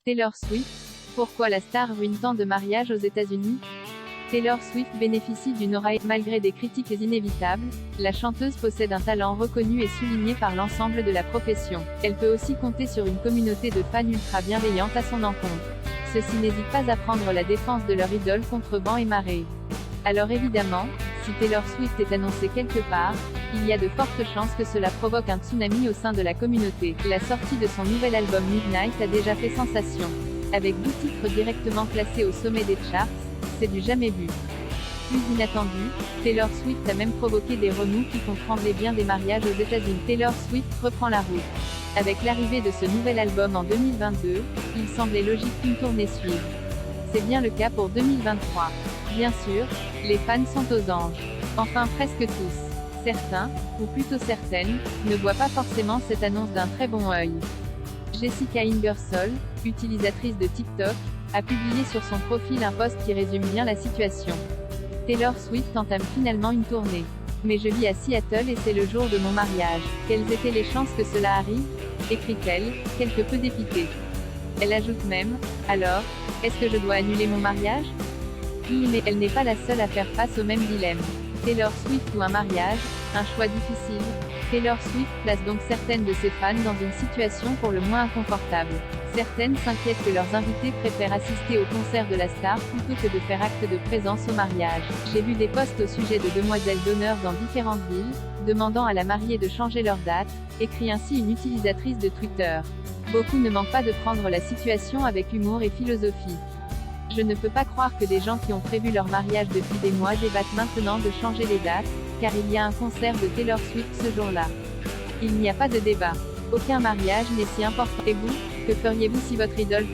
Taylor Swift. Pourquoi la star ruine tant de mariages aux États-Unis? Taylor Swift bénéficie d'une aura malgré des critiques inévitables. La chanteuse possède un talent reconnu et souligné par l'ensemble de la profession. Elle peut aussi compter sur une communauté de fans ultra bienveillante à son encontre. Ceux-ci n'hésitent pas à prendre la défense de leur idole contre vent et marée. Alors évidemment, si Taylor Swift est annoncée quelque part, il y a de fortes chances que cela provoque un tsunami au sein de la communauté. La sortie de son nouvel album Midnight a déjà fait sensation. Avec 12 titres directement classés au sommet des charts, c'est du jamais vu. Plus inattendu, Taylor Swift a même provoqué des remous qui font trembler bien des mariages aux États-Unis. Taylor Swift reprend la route. Avec l'arrivée de ce nouvel album en 2022, il semblait logique qu'une tournée suive. C'est bien le cas pour 2023. Bien sûr, les fans sont aux anges. Enfin presque tous. Certains, ou plutôt certaines, ne voient pas forcément cette annonce d'un très bon œil. Jessica Ingersoll, utilisatrice de TikTok, a publié sur son profil un post qui résume bien la situation. Taylor Swift entame finalement une tournée. Mais je vis à Seattle et c'est le jour de mon mariage. Quelles étaient les chances que cela arrive? Écrit-elle, quelque peu dépitée. Elle ajoute même, alors, est-ce que je dois annuler mon mariage? Mais elle n'est pas la seule à faire face au même dilemme. Taylor Swift ou un mariage, un choix difficile. Taylor Swift place donc certaines de ses fans dans une situation pour le moins inconfortable. Certaines s'inquiètent que leurs invités préfèrent assister au concert de la star plutôt que de faire acte de présence au mariage. J'ai vu des posts au sujet de demoiselles d'honneur dans différentes villes, demandant à la mariée de changer leur date, écrit ainsi une utilisatrice de Twitter. Beaucoup ne manquent pas de prendre la situation avec humour et philosophie. Je ne peux pas croire que des gens qui ont prévu leur mariage depuis des mois débattent maintenant de changer les dates, car il y a un concert de Taylor Swift ce jour-là. Il n'y a pas de débat. Aucun mariage n'est si important. Et vous, que feriez-vous si votre idole